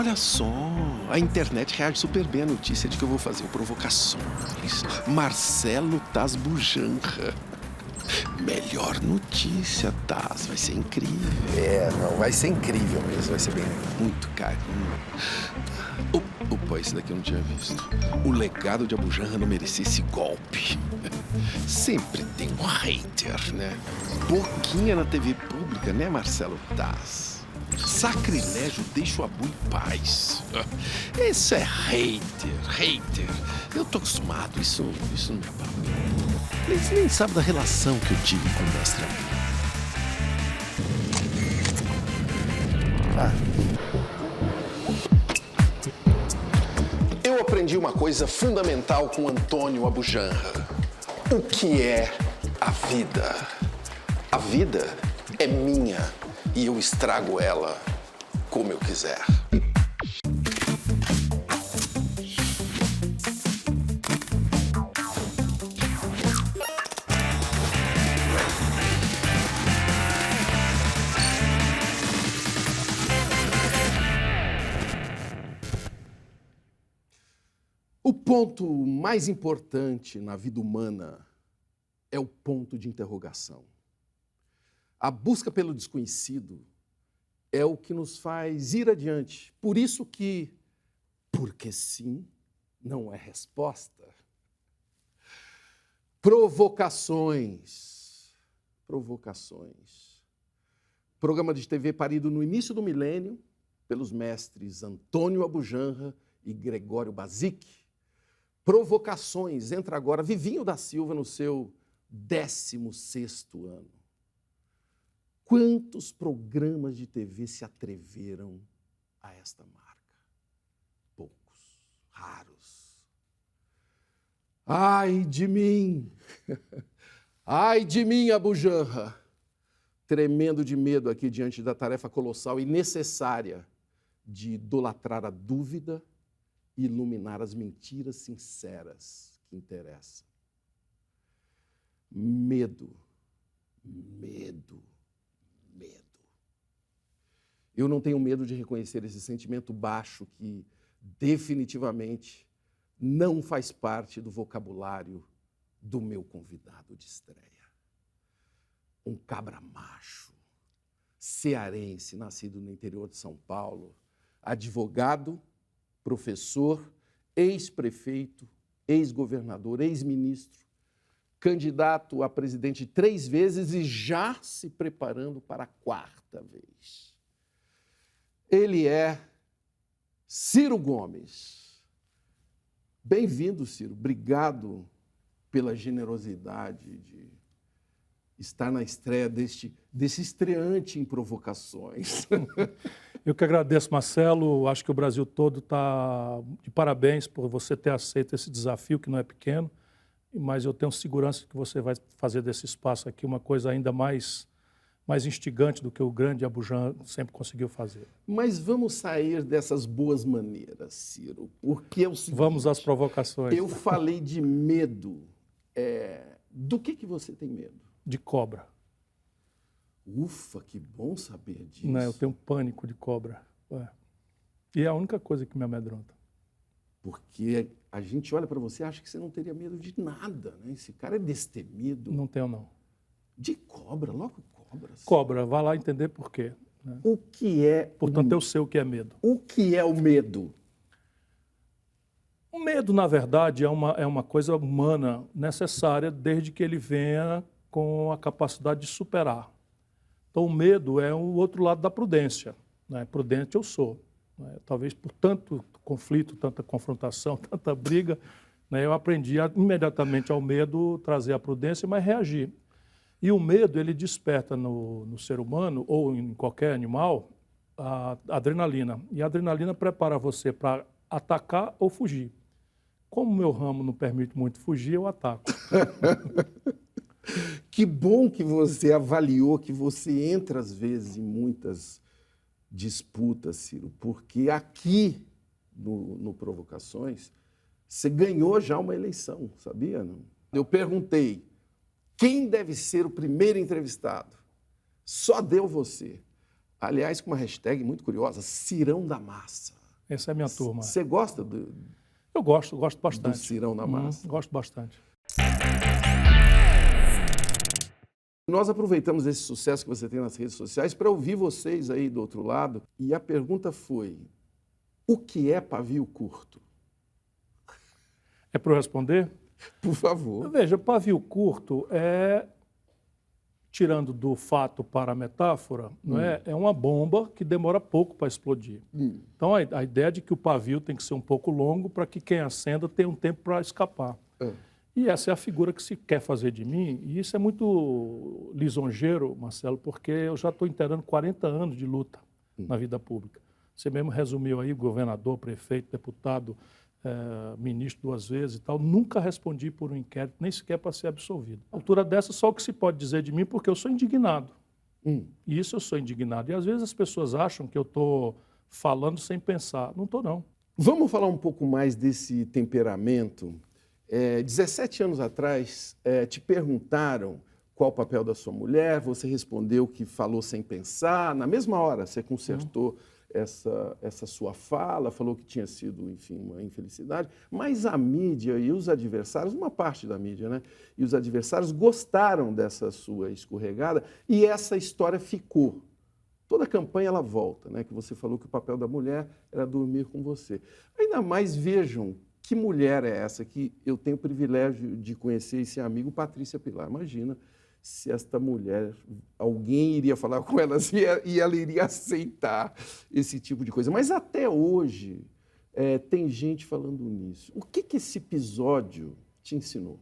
Olha só, a internet reage super bem à notícia de que eu vou fazer provocações. Marcelo Taz Bujanra. Melhor notícia, Taz. Vai ser incrível. Não, vai ser incrível mesmo, vai ser bem legal. Muito carinho. Opa, esse daqui eu não tinha visto. O legado de Abujanra não merecia esse golpe. Sempre tem um hater, né? Boquinha na TV pública, né, Marcelo Taz? Sacrilégio, deixa o Abu em paz. Isso é hater. Eu tô acostumado, isso não me abala. Eles nem sabem da relação que eu tive com o mestre Abu. Eu aprendi uma coisa fundamental com Antônio Abujanra. O que é a vida? A vida é minha e eu estrago ela como eu quiser. O ponto mais importante na vida humana é o ponto de interrogação. A busca pelo desconhecido é o que nos faz ir adiante. Por isso que, porque sim, não é resposta. Provocações. Programa de TV parido no início do milênio pelos mestres Antônio Abujanra e Gregório Bazic. Provocações, entra agora Vivinho da Silva no seu 16º ano. Quantos programas de TV se atreveram a esta marca? Poucos, raros. Ai de mim! Ai de mim, Abujanra! Tremendo de medo aqui diante da tarefa colossal e necessária de idolatrar a dúvida e iluminar as mentiras sinceras que interessam. Medo. Eu não tenho medo de reconhecer esse sentimento baixo que definitivamente não faz parte do vocabulário do meu convidado de estreia. Um cabra macho, cearense, nascido no interior de São Paulo, advogado, professor, ex-prefeito, ex-governador, ex-ministro, candidato a presidente 3 vezes e já se preparando para a 4ª vez. Ele é Ciro Gomes. Bem-vindo, Ciro. Obrigado pela generosidade de estar na estreia desse estreante em provocações. Eu que agradeço, Marcelo. Acho que o Brasil todo está de parabéns por você ter aceito esse desafio, que não é pequeno, mas eu tenho segurança que você vai fazer desse espaço aqui uma coisa ainda mais instigante do que o grande Abujanra sempre conseguiu fazer. Mas vamos sair dessas boas maneiras, Ciro, porque é o seguinte... Vamos às provocações. Eu falei de medo. Do que você tem medo? De cobra. Ufa, que bom saber disso. Não, eu tenho pânico de cobra. E é a única coisa que me amedronta. Porque a gente olha para você e acha que você não teria medo de nada, né? Esse cara é destemido. Não tenho, não. De cobra? Logo cobra? Assim. Cobra, vá lá entender por quê. Né? O que é... Portanto, eu sei o que é medo. O que é o medo? O medo, na verdade, é uma coisa humana necessária desde que ele venha com a capacidade de superar. Então, o medo é o outro lado da prudência. Né? Prudente eu sou. Né? Talvez por tanto conflito, tanta confrontação, tanta briga, né? Eu aprendi imediatamente ao medo trazer a prudência, mas reagir. E o medo, ele desperta no ser humano, ou em qualquer animal, a adrenalina. E a adrenalina prepara você para atacar ou fugir. Como o meu ramo não permite muito fugir, eu ataco. Que bom que você avaliou, que você entra, às vezes, em muitas disputas, Ciro, porque aqui, no Provocações, você ganhou já uma eleição, sabia? Não? Eu perguntei, quem deve ser o primeiro entrevistado? Só deu você. Aliás, com uma hashtag muito curiosa, Cirão da Massa. Essa é a minha turma. Você gosta Eu gosto do bastante. Cirão na Massa? Gosto bastante. Nós aproveitamos esse sucesso que você tem nas redes sociais para ouvir vocês aí do outro lado. E a pergunta foi, o que é pavio curto? É para eu responder? Por favor. Veja, pavio curto é, tirando do fato para a metáfora, não é? É uma bomba que demora pouco para explodir. Então, a ideia de que o pavio tem que ser um pouco longo para que quem acenda tenha um tempo para escapar. E essa é a figura que se quer fazer de mim, e isso é muito lisonjeiro, Marcelo, porque eu já estou inteirando 40 anos de luta na vida pública. Você mesmo resumiu aí, governador, prefeito, deputado, ministro 2 vezes e tal. Nunca respondi por um inquérito, nem sequer para ser absolvido. À altura dessa, só o que se pode dizer de mim, porque eu sou indignado. E isso eu sou indignado. E às vezes as pessoas acham que eu estou falando sem pensar. Não estou, não. Vamos falar um pouco mais desse temperamento. 17 anos atrás, te perguntaram qual o papel da sua mulher, você respondeu que falou sem pensar. Na mesma hora, você consertou essa sua fala, falou que tinha sido, enfim, uma infelicidade. Mas a mídia e os adversários, uma parte da mídia, né? E os adversários gostaram dessa sua escorregada e essa história ficou. Toda a campanha ela volta, né? Que você falou que o papel da mulher era dormir com você. Ainda mais vejam que mulher é essa que eu tenho o privilégio de conhecer esse amigo, Patrícia Pilar. Imagina se esta mulher, alguém iria falar com ela e ela iria aceitar esse tipo de coisa. Mas até hoje tem gente falando nisso. O que esse episódio te ensinou?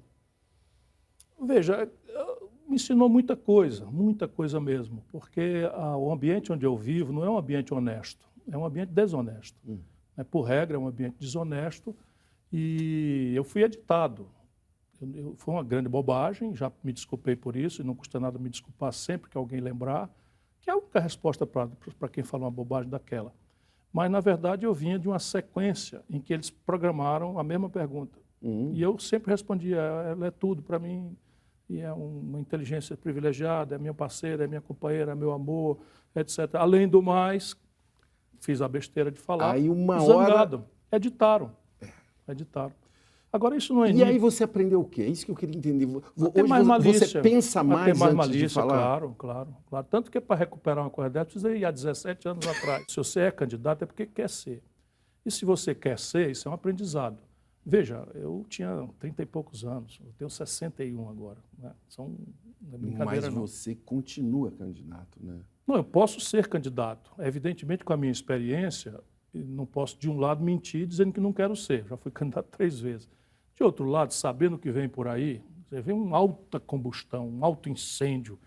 Veja, me ensinou muita coisa mesmo, porque o ambiente onde eu vivo não é um ambiente honesto, é um ambiente desonesto. Por regra, é um ambiente desonesto. E eu fui editado. Foi uma grande bobagem, já me desculpei por isso, e não custa nada me desculpar sempre que alguém lembrar, que é a única resposta para quem fala uma bobagem daquela. Mas, na verdade, eu vinha de uma sequência em que eles programaram a mesma pergunta. E eu sempre respondia, ela é tudo para mim, e é uma inteligência privilegiada, é minha parceira, é minha companheira, é meu amor, etc. Além do mais, fiz a besteira de falar, aí zangado, editaram. Agora, isso não é... E aí você aprendeu o quê? É isso que eu queria entender. Hoje mais malícia, você pensa mais mais antes malícia, de falar? Claro. Tanto que para recuperar uma coisa dessa, precisa ir há 17 anos atrás. Se você é candidato, é porque quer ser. E se você quer ser, isso é um aprendizado. Veja, eu tinha 30 e poucos anos, eu tenho 61 agora. Né? Não é brincadeira, Mas você continua candidato, né? Não, eu posso ser candidato. Evidentemente, com a minha experiência, não posso, de um lado, mentir dizendo que não quero ser. Já fui candidato 3 vezes. De outro lado, sabendo o que vem por aí, você vê uma alta combustão, um alto incêndio.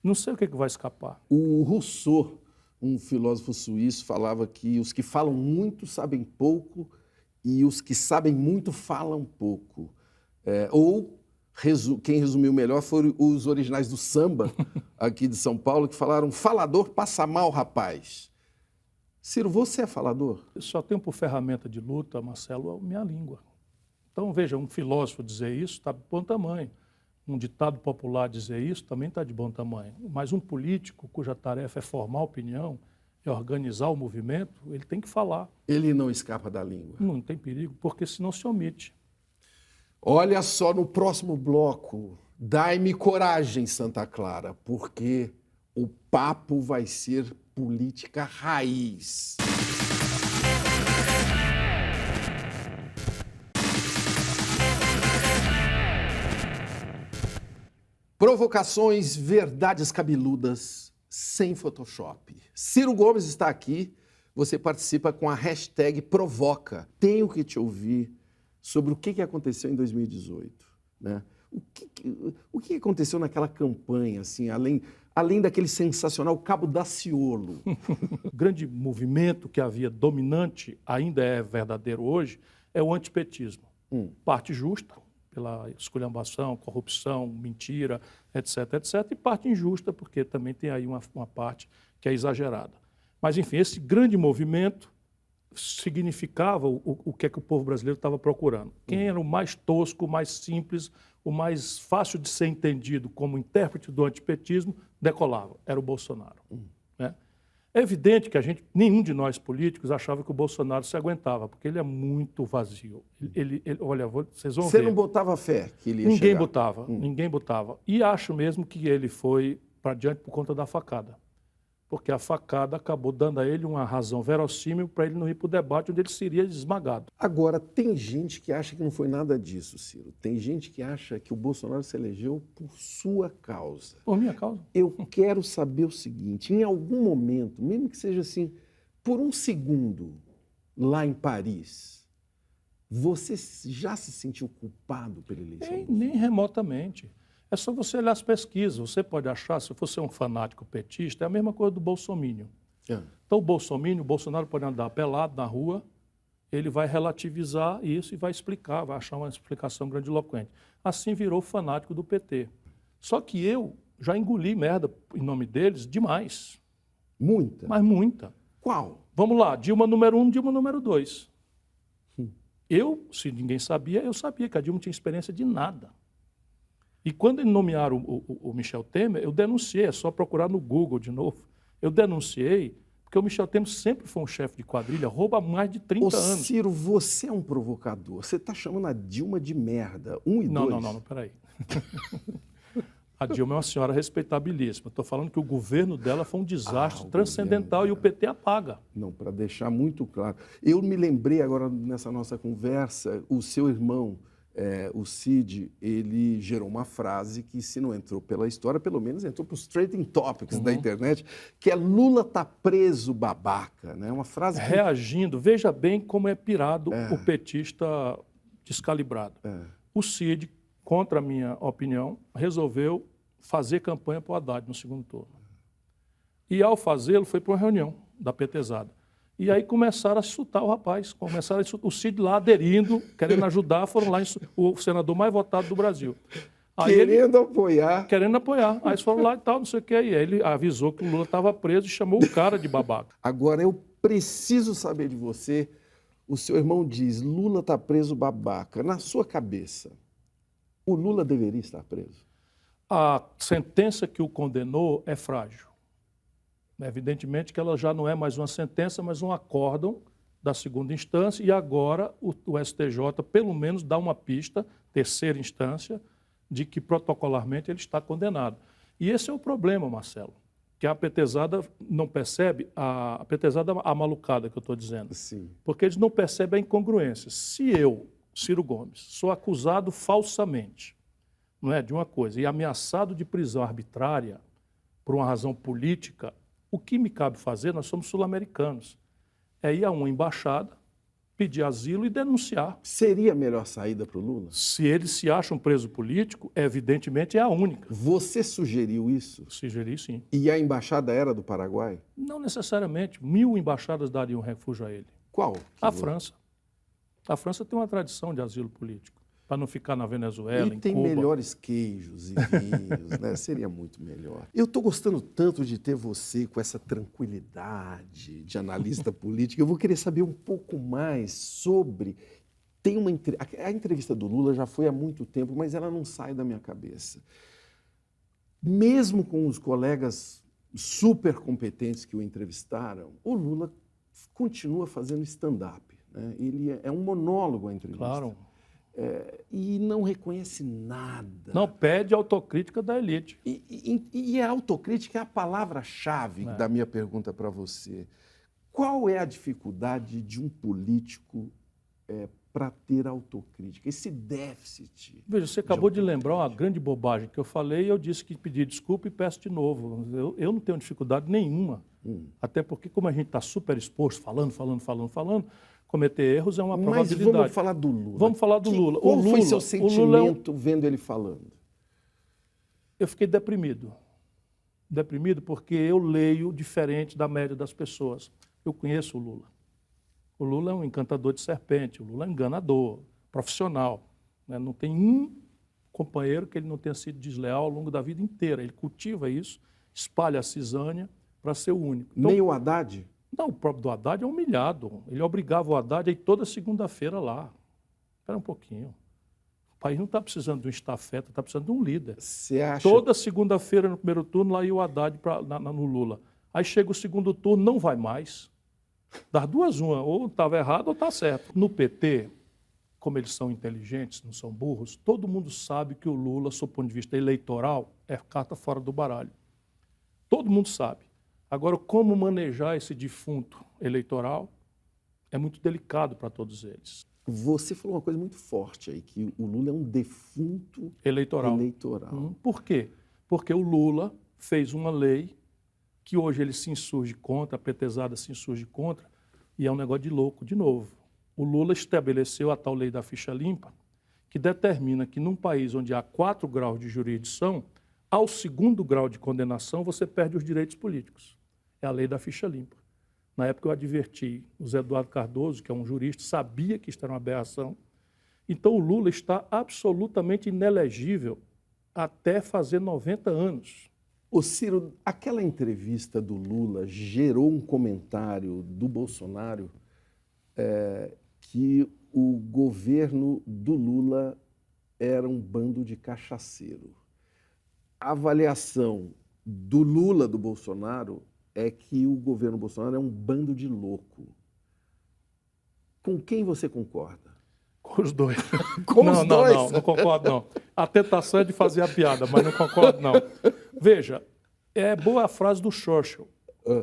Não sei o que vai escapar. O Rousseau, um filósofo suíço, falava que os que falam muito sabem pouco e os que sabem muito falam pouco. Quem resumiu melhor foram os originais do samba, aqui de São Paulo, que falaram: falador passa mal, rapaz. Ciro, você é falador? Eu só tenho por ferramenta de luta, Marcelo, a minha língua. Então, veja, um filósofo dizer isso está de bom tamanho. Um ditado popular dizer isso também está de bom tamanho. Mas um político cuja tarefa é formar opinião, é organizar o movimento, ele tem que falar. Ele não escapa da língua. Não tem perigo, porque senão se omite. Olha só, no próximo bloco, dai-me coragem, Santa Clara, porque o papo vai ser política raiz. Provocações, verdades cabeludas, sem Photoshop. Ciro Gomes está aqui, você participa com a hashtag Provoca. Tenho que te ouvir sobre o que aconteceu em 2018. Né? O que aconteceu naquela campanha, assim, além daquele sensacional Cabo Daciolo? O grande movimento que havia dominante, ainda é verdadeiro hoje, é o antipetismo. Parte justa, pela esculhambação, corrupção, mentira, etc., etc., e parte injusta, porque também tem aí uma parte que é exagerada. Mas, enfim, esse grande movimento significava o que é que o povo brasileiro estava procurando. Quem era o mais tosco, o mais simples, o mais fácil de ser entendido como intérprete do antipetismo, decolava. Era o Bolsonaro. Né? É evidente que nenhum de nós políticos achava que o Bolsonaro se aguentava, porque ele é muito vazio. Olha, vocês vão ver. Você não botava fé que ele ia Ninguém chegar? botava, ninguém botava. E acho mesmo que ele foi para diante por conta da facada. Porque a facada acabou dando a ele uma razão verossímil para ele não ir para o debate onde ele seria esmagado. Agora, tem gente que acha que não foi nada disso, Ciro. Tem gente que acha que o Bolsonaro se elegeu por sua causa. Por minha causa. Eu quero saber o seguinte, em algum momento, mesmo que seja assim, por um segundo, lá em Paris, você já se sentiu culpado pela eleição? Nem remotamente. É só você olhar as pesquisas. Você pode achar, se você é um fanático petista, é a mesma coisa do bolsomínio. Então, o Bolsonaro pode andar pelado na rua, ele vai relativizar isso e vai explicar, vai achar uma explicação grandiloquente. Assim virou fanático do PT. Só que eu já engoli merda em nome deles demais. Muita? Mas muita. Qual? Vamos lá, Dilma número 1, Dilma número 2. Eu, se ninguém sabia, eu sabia que a Dilma tinha experiência de nada. E quando eles nomearam o Michel Temer, eu denunciei, é só procurar no Google de novo. Eu denunciei, porque o Michel Temer sempre foi um chefe de quadrilha, rouba há mais de 30 anos. Ciro, você é um provocador. Você está chamando a Dilma de merda. 1 e 2. Não, peraí. A Dilma é uma senhora respeitabilíssima. Estou falando que o governo dela foi um desastre transcendental e o PT apaga. Não, para deixar muito claro. Eu me lembrei agora nessa nossa conversa, o seu irmão, o Cid, ele gerou uma frase que, se não entrou pela história, pelo menos entrou para os trending topics da internet, que é Lula tá preso, babaca. Né? Uma frase que... Reagindo, veja bem como é pirado o petista descalibrado. O Cid, contra a minha opinião, resolveu fazer campanha para o Haddad no segundo turno. E, ao fazê-lo, foi para uma reunião da petezada. E aí começaram a insultar o rapaz, o Cid lá aderindo, querendo ajudar, foram lá, o senador mais votado do Brasil. Aí querendo apoiar. Querendo apoiar. Aí eles foram lá e tal, não sei o quê. E aí ele avisou que o Lula estava preso e chamou o cara de babaca. Agora, eu preciso saber de você. O seu irmão diz, Lula está preso, babaca. Na sua cabeça, o Lula deveria estar preso? A sentença que o condenou é frágil. Evidentemente que ela já não é mais uma sentença, mas um acórdão da segunda instância, e agora o STJ, pelo menos, dá uma pista, terceira instância, de que protocolarmente ele está condenado. E esse é o problema, Marcelo, que a petezada não percebe, a petezada amalucada que eu estou dizendo. Sim. Porque eles não percebem a incongruência. Se eu, Ciro Gomes, sou acusado falsamente, não é, de uma coisa, e ameaçado de prisão arbitrária por uma razão política, o que me cabe fazer, nós somos sul-americanos, é ir a uma embaixada, pedir asilo e denunciar. Seria a melhor saída para o Lula? Se ele se acha um preso político, evidentemente é a única. Você sugeriu isso? Sugeri, sim. E a embaixada era do Paraguai? Não necessariamente. 1000 embaixadas dariam refúgio a ele. Qual? A França. A França tem uma tradição de asilo político, para não ficar na Venezuela, e em tem Cuba. melhores queijos e vinhos, né? Seria muito melhor. Eu estou gostando tanto de ter você com essa tranquilidade de analista político. Eu vou querer saber um pouco mais sobre... A entrevista do Lula já foi há muito tempo, mas ela não sai da minha cabeça. Mesmo com os colegas super competentes que o entrevistaram, o Lula continua fazendo stand-up. Né? Ele é um monólogo a entrevista. Claro. E não reconhece nada. Não, pede autocrítica da elite. E a autocrítica é a palavra-chave da minha pergunta para você. Qual é a dificuldade de um político para ter autocrítica? Esse déficit. Veja, você acabou de lembrar uma grande bobagem que eu falei e eu disse que pedi desculpa e peço de novo. Eu não tenho dificuldade nenhuma. Até porque, como a gente está super exposto, falando, cometer erros é uma probabilidade. Mas vamos falar do Lula. Vamos falar do Lula. Qual foi seu sentimento vendo ele falando? Eu fiquei deprimido. Deprimido porque eu leio diferente da média das pessoas. Eu conheço o Lula. O Lula é um encantador de serpente, o Lula é um enganador, profissional. Né? Não tem um companheiro que ele não tenha sido desleal ao longo da vida inteira. Ele cultiva isso, espalha a cisânia para ser o único. Então, nem o Haddad? Não, o próprio do Haddad é humilhado. Ele obrigava o Haddad a ir toda segunda-feira lá. Espera um pouquinho. O país não está precisando de um estafeta, está precisando de um líder. Você acha? Toda segunda-feira, no primeiro turno, lá ia o Haddad no Lula. Aí chega o segundo turno, não vai mais. Das duas, uma, ou estava errado ou está certo. No PT, como eles são inteligentes, não são burros, todo mundo sabe que o Lula, sob o ponto de vista eleitoral, é carta fora do baralho. Todo mundo sabe. Agora, como manejar esse defunto eleitoral é muito delicado para todos eles. Você falou uma coisa muito forte aí, que o Lula é um defunto Eleitoral. Por quê? Porque o Lula fez uma lei que hoje ele se insurge contra, a petezada se insurge contra, e é um negócio de louco de novo. O Lula estabeleceu a tal lei da ficha limpa, que determina que num país onde há 4 graus de jurisdição, ao 2º grau de condenação, você perde os direitos políticos. É a lei da ficha limpa. Na época eu adverti, o Zé Eduardo Cardoso, que é um jurista, sabia que isto era uma aberração. Então o Lula está absolutamente inelegível até fazer 90 anos. Ô Ciro, aquela entrevista do Lula gerou um comentário do Bolsonaro que o governo do Lula era um bando de cachaceiro. A avaliação do Lula, do Bolsonaro, é que o governo Bolsonaro é um bando de louco. Com quem você concorda? Com os dois. Com os dois? Não concordo não. A tentação é de fazer a piada, mas não concordo não. Veja, é boa a frase do Churchill,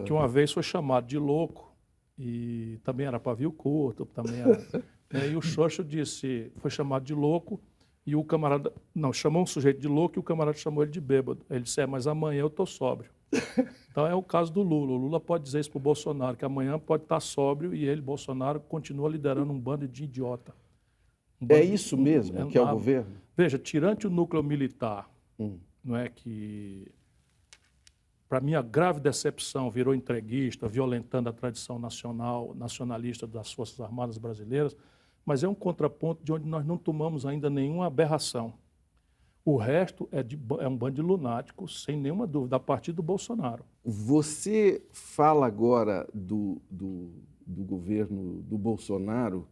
que uma vez foi chamado de louco, e também era pavio curto, também era... E o Churchill disse, foi chamado de louco, e o camarada... Não, chamou um sujeito de louco e o camarada chamou ele de bêbado. Ele disse, mas amanhã eu estou sóbrio. Então é o caso do Lula. O Lula pode dizer isso para o Bolsonaro, que amanhã pode estar sóbrio e ele, Bolsonaro, continua liderando um bando de idiota. É isso mesmo que é o governo? Veja, tirante o núcleo militar, não é que, para minha grave decepção, virou entreguista, violentando a tradição nacionalista das Forças Armadas brasileiras, mas é um contraponto de onde nós não tomamos ainda nenhuma aberração. O resto é um bando de lunáticos, sem nenhuma dúvida, a partir do Bolsonaro. Você fala agora do governo do Bolsonaro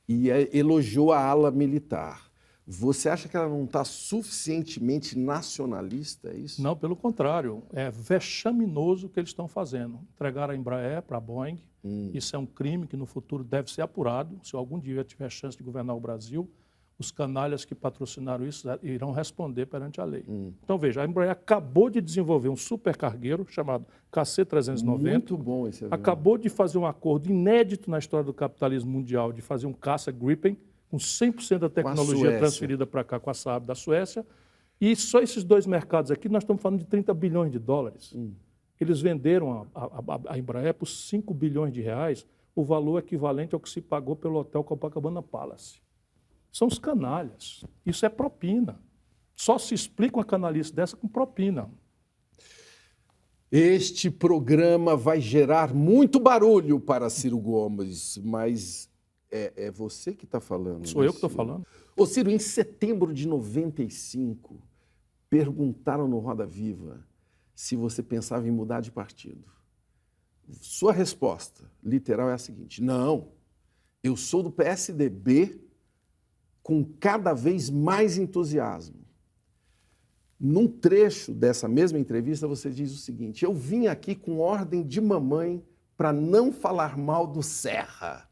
e elogiou a ala militar. Você acha que ela não está suficientemente nacionalista, é isso? Não, pelo contrário. É vexaminoso o que eles estão fazendo. Entregaram a Embraer para a Boeing. Isso é um crime que no futuro deve ser apurado. Se algum dia tiver chance de governar o Brasil, os canalhas que patrocinaram isso irão responder perante a lei. Então, veja, a Embraer acabou de desenvolver um supercargueiro chamado KC-390. Muito bom esse avião. Acabou de fazer um acordo inédito na história do capitalismo mundial, de fazer um caça Gripen, com 100% da tecnologia transferida para cá com a Saab da Suécia. E só esses 2 mercados aqui, nós estamos falando de 30 bilhões de dólares. Eles venderam a Embraer por 5 bilhões de reais, o valor equivalente ao que se pagou pelo Hotel Copacabana Palace. São os canalhas. Isso é propina. Só se explica uma canalice dessa com propina. Este programa vai gerar muito barulho para Ciro Gomes, mas é você que está falando. Sou eu que estou falando. Ô Ciro, em setembro de 95, perguntaram no Roda Viva se você pensava em mudar de partido. Sua resposta literal é a seguinte: não, eu sou do PSDB com cada vez mais entusiasmo. Num trecho dessa mesma entrevista, você diz o seguinte: eu vim aqui com ordem de mamãe para não falar mal do Serra.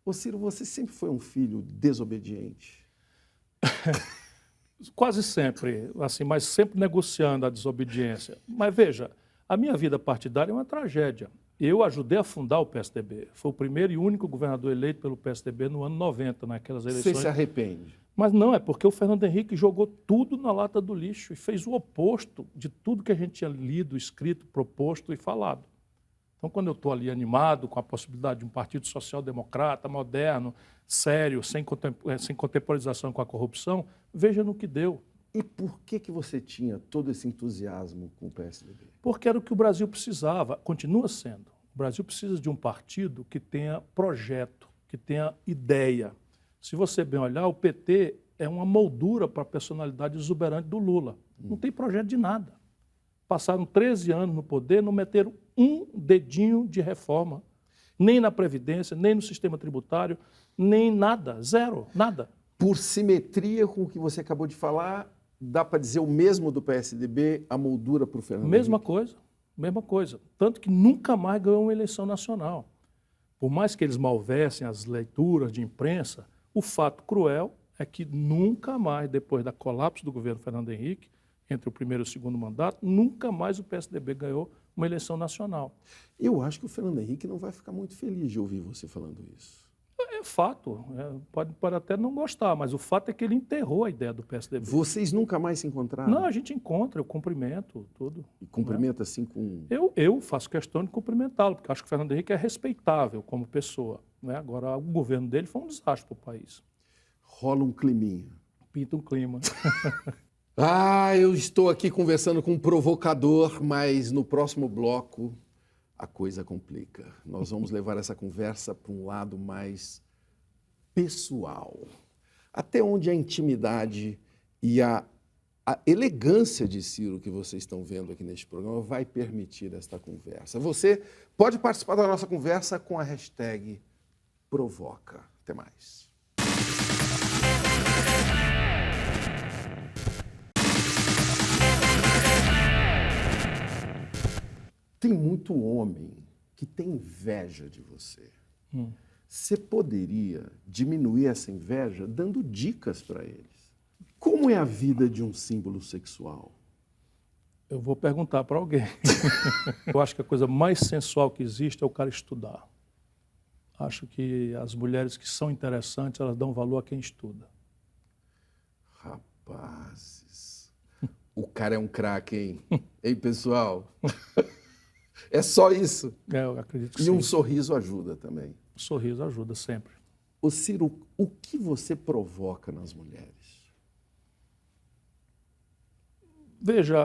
Ô Ciro, você sempre foi um filho desobediente? Quase sempre, assim, mas sempre negociando a desobediência. Mas veja, a minha vida partidária é uma tragédia. Eu ajudei a fundar o PSDB. Foi o primeiro e único governador eleito pelo PSDB no ano 90, naquelas eleições. Você se arrepende? Mas não, é porque o Fernando Henrique jogou tudo na lata do lixo e fez o oposto de tudo que a gente tinha lido, escrito, proposto e falado. Então, quando eu estou ali animado com a possibilidade de um partido social-democrata, moderno, sério, sem contemporização com a corrupção, veja no que deu. E por que você tinha todo esse entusiasmo com o PSDB? Porque era o que o Brasil precisava, continua sendo. O Brasil precisa de um partido que tenha projeto, que tenha ideia. Se você bem olhar, o PT é uma moldura para a personalidade exuberante do Lula. Não tem projeto de nada. Passaram 13 anos no poder, não meteram um dedinho de reforma. Nem na Previdência, nem no sistema tributário, nem nada. Zero, nada. Por simetria com o que você acabou de falar, dá para dizer o mesmo do PSDB, a moldura para o Fernando Mesma Henrique? coisa. mesma coisa. Tanto que nunca mais ganhou uma eleição nacional. Por mais que eles malversem as leituras de imprensa, o fato cruel é que nunca mais, depois da colapso do governo Fernando Henrique, entre o primeiro e o segundo mandato, nunca mais o PSDB ganhou uma eleição nacional. Eu acho que o Fernando Henrique não vai ficar muito feliz de ouvir você falando isso. É fato, pode até não gostar, mas o fato é que ele enterrou a ideia do PSDB. Vocês nunca mais se encontraram? Não, a gente encontra, eu cumprimento, tudo. E cumprimenta assim com... Eu faço questão de cumprimentá-lo, porque acho que o Fernando Henrique é respeitável como pessoa. Né? Agora, o governo dele foi um desastre para o país. Rola um climinha. Pinta um clima. Eu estou aqui conversando com um provocador, mas no próximo bloco a coisa complica. Nós vamos levar essa conversa para um lado mais pessoal. Até onde a intimidade e a elegância de Ciro que vocês estão vendo aqui neste programa vai permitir esta conversa. Você pode participar da nossa conversa com a hashtag Provoca. Até mais. Tem muito homem que tem inveja de você. Você poderia diminuir essa inveja dando dicas para eles. Como é a vida de um símbolo sexual? Eu vou perguntar para alguém. Eu acho que a coisa mais sensual que existe é o cara estudar. Acho que as mulheres que são interessantes, elas dão valor a quem estuda. Rapazes, o cara é um craque, hein? Hein, pessoal? É só isso. Eu acredito que e sim. um sorriso ajuda também. O sorriso ajuda sempre. Ô Ciro, o que você provoca nas mulheres? Veja,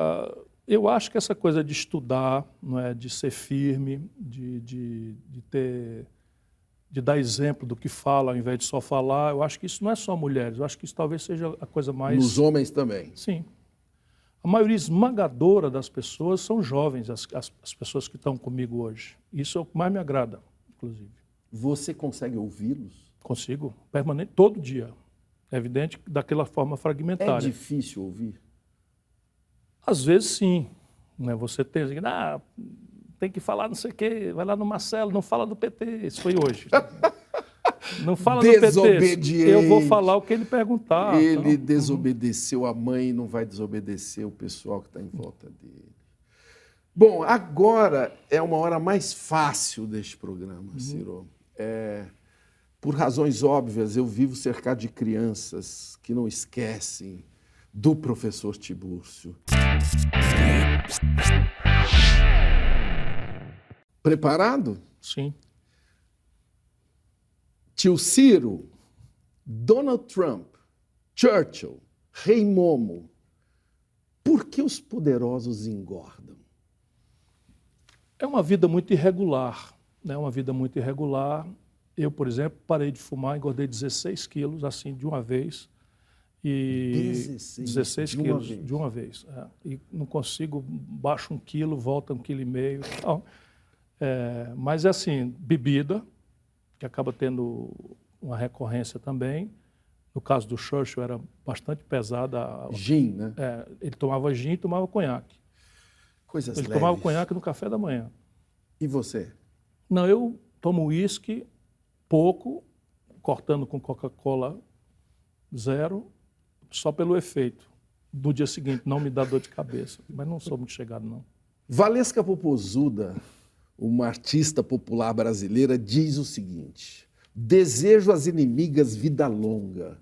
eu acho que essa coisa de estudar, não é, de ser firme, de dar exemplo do que fala ao invés de só falar, eu acho que isso não é só mulheres, eu acho que isso talvez seja a coisa mais... Nos homens também? Sim. A maioria esmagadora das pessoas são jovens, as pessoas que estão comigo hoje. Isso é o que mais me agrada, inclusive. Você consegue ouvi-los? Consigo, permanente, todo dia. É evidente que daquela forma fragmentária. É difícil ouvir? Às vezes, sim. Né? Você tem que falar não sei o quê, vai lá no Marcelo, não fala do PT. Isso foi hoje. Não fala do PT. Eu vou falar o que ele perguntar. Ele então. desobedeceu a mãe e não vai desobedecer o pessoal que está em volta dele. Bom, agora é uma hora mais fácil deste programa, Ciro. Por razões óbvias, eu vivo cercado de crianças que não esquecem do professor Tibúrcio. Preparado? Sim. Tio Ciro, Donald Trump, Churchill, Rei Momo. Por que os poderosos engordam? É uma vida muito irregular. Né? Uma vida muito irregular. Eu, por exemplo, parei de fumar, engordei 16 quilos, assim, de uma vez. 16 quilos de uma vez. E não consigo, baixo 1 quilo, volta 1,5 quilo. Então, mas é assim, bebida, que acaba tendo uma recorrência também. No caso do Churchill, era bastante pesada. Gin, né? Ele tomava gin e tomava conhaque. Coisas Ele leves. tomava conhaque no café da manhã. E você? Não, eu tomo uísque pouco, cortando com Coca-Cola 0, só pelo efeito. Do dia seguinte, não me dá dor de cabeça. Mas não sou muito chegado, não. Valesca Popozuda, uma artista popular brasileira, diz o seguinte: desejo às inimigas vida longa,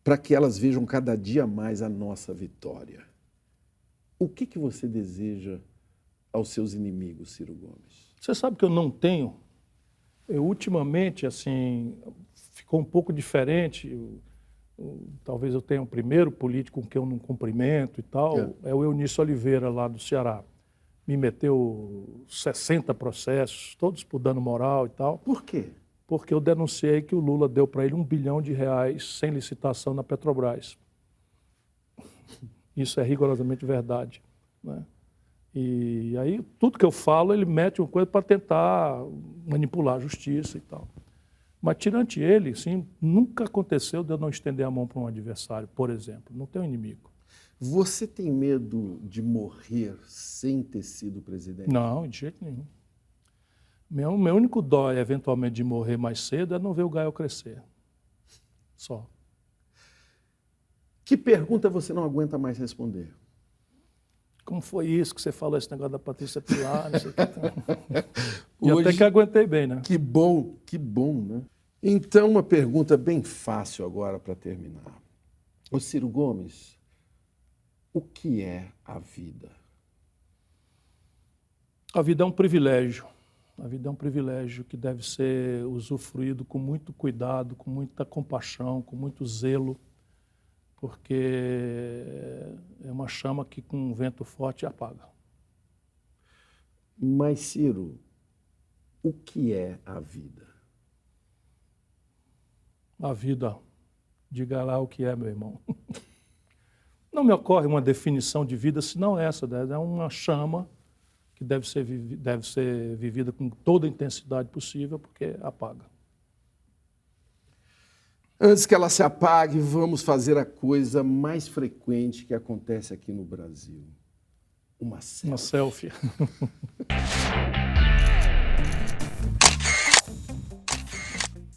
para que elas vejam cada dia mais a nossa vitória. O que você deseja aos seus inimigos, Ciro Gomes? Você sabe que eu não tenho? Ultimamente, assim, ficou um pouco diferente. Talvez eu tenha o primeiro político com quem eu não cumprimento e tal. É o Eunício Oliveira, lá do Ceará. Me meteu 60 processos, todos por dano moral e tal. Por quê? Porque eu denunciei que o Lula deu para ele R$1 bilhão sem licitação na Petrobras. Isso é rigorosamente verdade. Né? E aí, tudo que eu falo, ele mete uma coisa para tentar manipular a justiça e tal. Mas, tirante ele, sim, nunca aconteceu de eu não estender a mão para um adversário, por exemplo. Não tenho inimigo. Você tem medo de morrer sem ter sido presidente? Não, de jeito nenhum. Meu único dó, eventualmente, de morrer mais cedo é não ver o Gael crescer. Só. Que pergunta você não aguenta mais responder? Como foi isso que você falou, esse negócio da Patrícia Pilar, não sei o que. E Hoje, até que aguentei bem, né? que bom, né? Então, uma pergunta bem fácil agora para terminar. Ô Ciro Gomes, o que é a vida? A vida é um privilégio. A vida é um privilégio que deve ser usufruído com muito cuidado, com muita compaixão, com muito zelo, porque é uma chama que com um vento forte apaga. Mas, Ciro, o que é a vida? A vida, diga lá o que é, meu irmão. Não me ocorre uma definição de vida senão essa, né? É uma chama que deve ser vivida com toda a intensidade possível, porque apaga. Antes que ela se apague, vamos fazer a coisa mais frequente que acontece aqui no Brasil. Uma selfie. Uma selfie.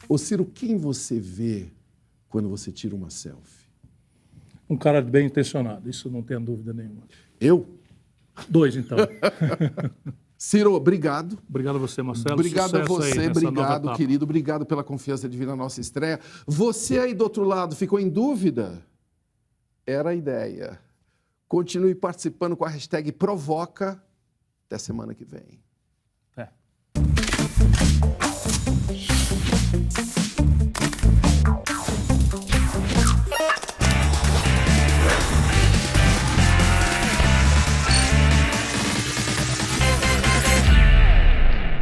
Ô Ciro, quem você vê quando você tira uma selfie? Um cara bem intencionado, isso não tenho dúvida nenhuma. Eu? 2, então. Ciro, obrigado. Obrigado a você, Marcelo. Obrigado a Sucesso aí você, nessa nova obrigado, etapa. querido. Obrigado pela confiança de vir na nossa estreia. Você aí do outro lado ficou em dúvida? Era a ideia. Continue participando com a hashtag Provoca. Até semana que vem. É.